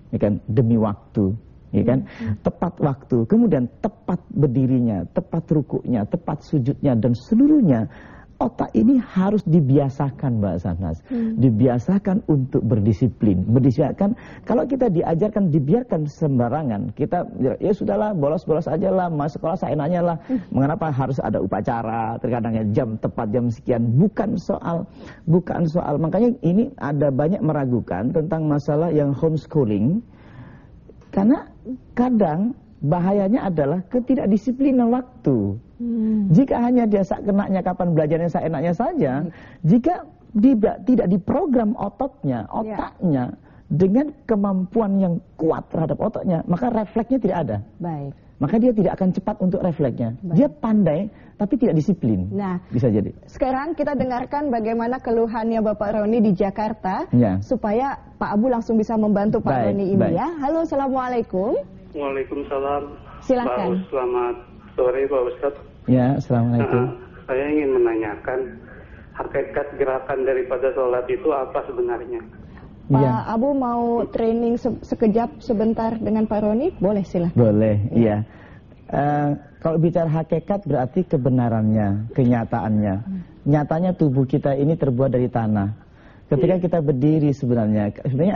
ya kan, demi waktu, ya kan, tepat waktu, kemudian tepat berdirinya, tepat rukuknya, tepat sujudnya, dan seluruhnya. Otak ini harus dibiasakan, Mbak Sanaz, dibiasakan untuk berdisiplin, berdisiplin. Kalau kita diajarkan, dibiarkan sembarangan, kita ya sudahlah, bolos-bolos aja lah, masuk sekolah seenaknya lah. Mengapa harus ada upacara, terkadangnya jam tepat jam sekian, bukan soal. Makanya ini ada banyak meragukan tentang masalah yang homeschooling, karena kadang bahayanya adalah ketidakdisiplinan waktu. Jika hanya dia kenaknya kapan belajarnya seenaknya saja, jika tidak diprogram otaknya dengan kemampuan yang kuat terhadap otaknya, maka refleksnya tidak ada. Baik. Maka dia tidak akan cepat untuk refleksnya. Dia pandai tapi tidak disiplin. Nah, bisa jadi. Sekarang kita dengarkan bagaimana keluhannya Bapak Roni di Jakarta, supaya Pak Abu langsung bisa membantu Pak Roni ini ya. Halo, assalamualaikum. Waalaikumsalam. Silakan. Selamat sore Pak Ustadz. Ya, assalamualaikum. Saya ingin menanyakan hakikat gerakan daripada sholat itu apa sebenarnya? Pak Abu mau training sekejap sebentar dengan Pak Roni? Boleh, silahkan. Boleh, iya. Kalau bicara hakikat berarti kebenarannya, kenyataannya. Nyatanya tubuh kita ini terbuat dari tanah. Ketika kita berdiri sebenarnya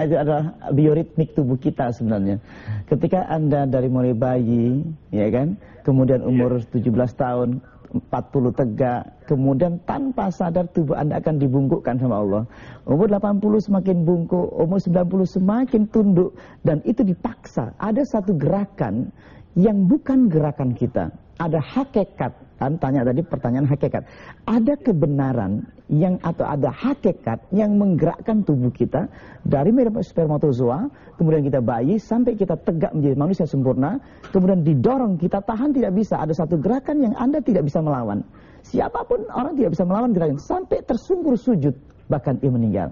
itu adalah bioritmik tubuh kita sebenarnya. Ketika Anda dari mulai bayi, ya kan, kemudian umur 17 tahun, 40 tegak, kemudian tanpa sadar tubuh Anda akan dibungkukkan sama Allah. Umur 80 semakin bungkuk, umur 90 semakin tunduk, dan itu dipaksa. Ada satu gerakan yang bukan gerakan kita. Ada hakikat. Kan tanya tadi pertanyaan hakikat. Ada kebenaran yang atau ada hakikat yang menggerakkan tubuh kita dari spermatozoa, kemudian kita bayi sampai kita tegak menjadi manusia sempurna, kemudian didorong, kita tahan tidak bisa. Ada satu gerakan yang Anda tidak bisa melawan. Siapapun orang tidak bisa melawan gerakan sampai tersungkur sujud, bahkan ia meninggal.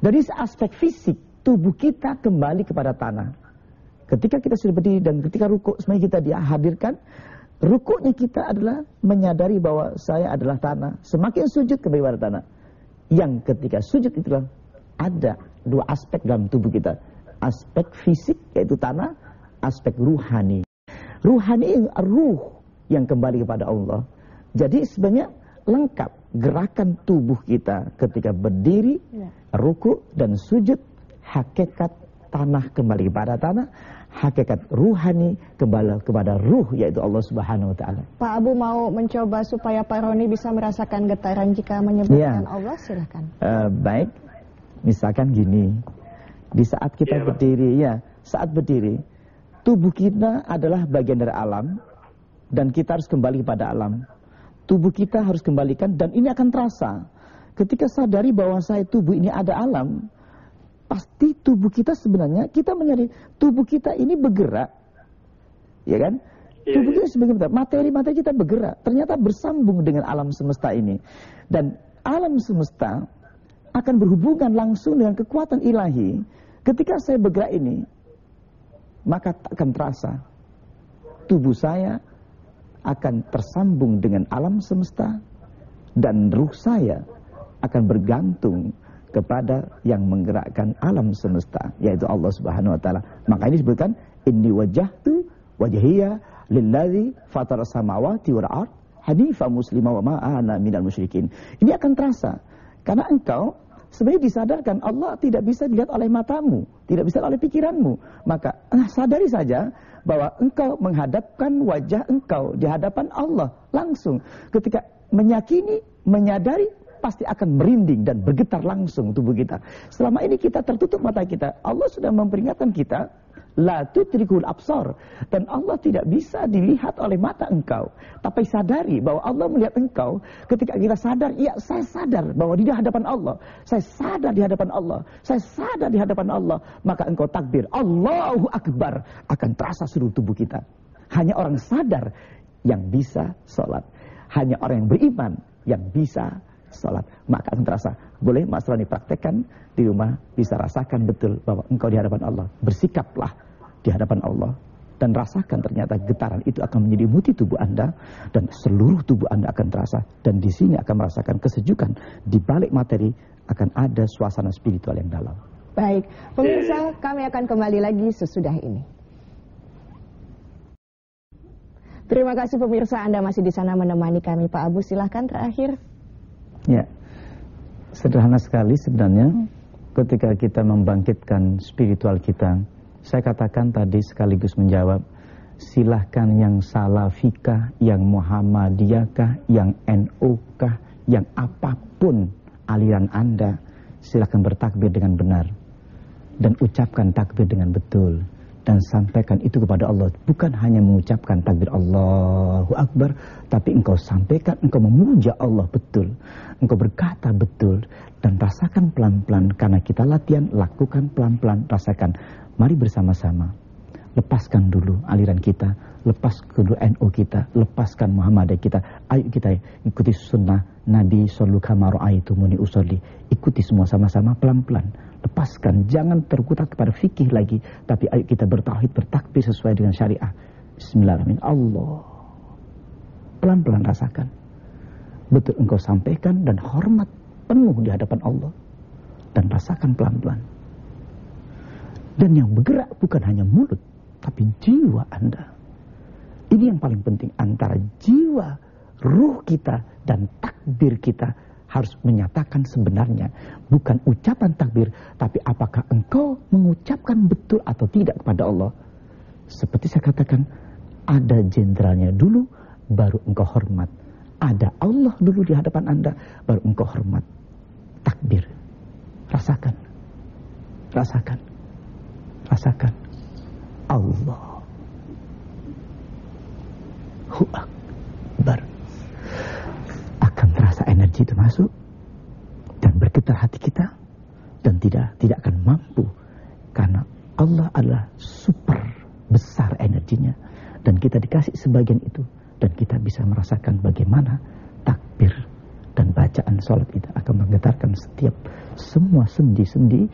Dari aspek fisik, tubuh kita kembali kepada tanah. Ketika kita sudah berdiri dan ketika rukuk, semuanya kita dihadirkan. Rukuknya kita adalah menyadari bahwa saya adalah tanah. Semakin sujud kembali pada tanah. Yang ketika sujud itulah ada dua aspek dalam tubuh kita. Aspek fisik yaitu tanah, aspek ruhani. Ruhani ruh yang kembali kepada Allah. Jadi sebenarnya lengkap gerakan tubuh kita ketika berdiri, rukuk dan sujud, hakikat tanah kembali kepada tanah, hakikat ruhani kembali kepada ruh yaitu Allah Subhanahu wa taala. Pak Abu mau mencoba supaya Pak Roni bisa merasakan getaran jika menyebutkan Allah, silakan. Baik. Misalkan gini. Di saat kita berdiri, saat berdiri, tubuh kita adalah bagian dari alam dan kita harus kembali kepada alam. Tubuh kita harus kembalikan dan ini akan terasa. Ketika sadari bahwa saya tubuh ini ada alam, pasti tubuh kita sebenarnya, kita menyadari tubuh kita ini bergerak, ya kan? Tubuh kita sebagai materi-materi kita bergerak, ternyata bersambung dengan alam semesta ini. Dan alam semesta akan berhubungan langsung dengan kekuatan ilahi. Ketika saya bergerak ini, maka akan terasa tubuh saya akan tersambung dengan alam semesta dan ruh saya akan bergantung kepada yang menggerakkan alam semesta, yaitu Allah Subhanahu wa taala. Maka ini disebutkan inni wajjahtu wajhiya lillazi fatara samawati wal ard hanifa muslima wa ma ana minal musyrikin. Ini akan terasa karena engkau sebenarnya disadarkan Allah tidak bisa dilihat oleh matamu, tidak bisa oleh pikiranmu. Maka sadari saja bahwa engkau menghadapkan wajah engkau di hadapan Allah langsung. Ketika meyakini, menyadari, pasti akan merinding dan bergetar langsung tubuh kita. Selama ini kita tertutup mata kita. Allah sudah memperingatkan kita, la tudrikul absar, dan Allah tidak bisa dilihat oleh mata engkau. Tapi sadari bahwa Allah melihat engkau. Ketika kita sadar, ya saya sadar bahwa di hadapan Allah, saya sadar di hadapan Allah, saya sadar di hadapan Allah, maka engkau takbir Allahu Akbar, akan terasa seluruh tubuh kita. Hanya orang sadar yang bisa sholat, hanya orang yang beriman yang bisa sholat, maka akan terasa. Boleh Mas Roni praktekkan di rumah, bisa rasakan betul bahwa engkau di hadapan Allah. Bersikaplah di hadapan Allah dan rasakan ternyata getaran itu akan menyelimuti tubuh Anda dan seluruh tubuh Anda akan terasa. Dan di sini akan merasakan kesejukan. Di balik materi akan ada suasana spiritual yang dalam. Baik, pemirsa, kami akan kembali lagi sesudah ini. Terima kasih pemirsa, Anda masih di sana menemani kami. Pak Abu, silahkan terakhir. Ya, sederhana sekali sebenarnya ketika kita membangkitkan spiritual kita. Saya katakan tadi sekaligus menjawab, silahkan yang Salafikah, yang Muhammadiyahkah, yang NU-kah, yang apapun aliran Anda, silahkan bertakbir dengan benar. Dan ucapkan takbir dengan betul. Dan sampaikan itu kepada Allah. Bukan hanya mengucapkan takbir Allahu Akbar, tapi engkau sampaikan, engkau memuja Allah betul. Engkau berkata betul. Dan rasakan pelan-pelan. Karena kita latihan, lakukan pelan-pelan, rasakan. Mari bersama-sama. Lepaskan dulu aliran kita. Lepaskan dulu NU kita. Lepaskan Muhammadiyah kita. Ayo kita ikuti sunnah Nabi sallallahu alaihi wasallam usolli. Ikuti semua sama-sama pelan-pelan. Lepaskan, jangan terkutat kepada fikih lagi. Tapi ayo kita bertauhid, bertakbir sesuai dengan syariah. Bismillahirrahmanirrahim. Allah. Pelan-pelan rasakan. Betul engkau sampaikan dan hormat penuh di hadapan Allah. Dan rasakan pelan-pelan. Dan yang bergerak bukan hanya mulut, tapi jiwa Anda. Ini yang paling penting, antara jiwa, ruh kita dan takbir kita harus menyatakan sebenarnya. Bukan ucapan takbir, tapi apakah engkau mengucapkan betul atau tidak kepada Allah. Seperti saya katakan, ada jenderalnya dulu, baru engkau hormat. Ada Allah dulu di hadapan Anda, baru engkau hormat. Takbir. Rasakan. Rasakan. Rasakan. Allah. Hu Akbar. Akan terasa energi itu masuk dan bergetar hati kita dan tidak akan mampu karena Allah adalah super besar energinya dan kita dikasih sebagian itu dan kita bisa merasakan bagaimana takbir dan bacaan sholat itu akan menggetarkan setiap semua sendi-sendi,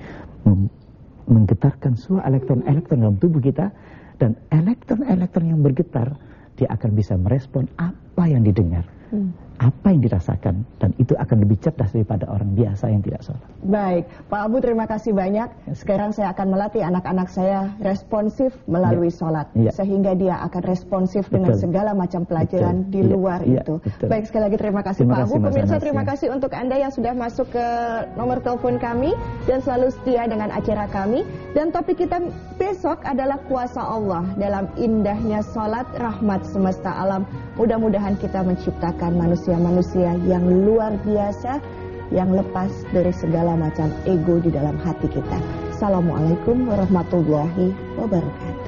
menggetarkan semua elektron-elektron dalam tubuh kita dan elektron-elektron yang bergetar dia akan bisa merespon apa yang didengar. Apa yang dirasakan dan itu akan lebih cerdas daripada orang biasa yang tidak sholat. Baik, Pak Abu terima kasih banyak. Sekarang saya akan melatih anak-anak saya responsif melalui sholat, sehingga dia akan responsif dengan segala macam pelajaran di luar itu. Baik, sekali lagi terima kasih Pak Abu. Pemirsa terima kasih untuk Anda yang sudah masuk ke nomor telepon kami dan selalu setia dengan acara kami. Dan topik kita besok adalah kuasa Allah dalam indahnya sholat, rahmat semesta alam. Mudah-mudahan kita menciptakan manusia-manusia yang luar biasa, yang lepas dari segala macam ego di dalam hati kita. Assalamualaikum warahmatullahi wabarakatuh.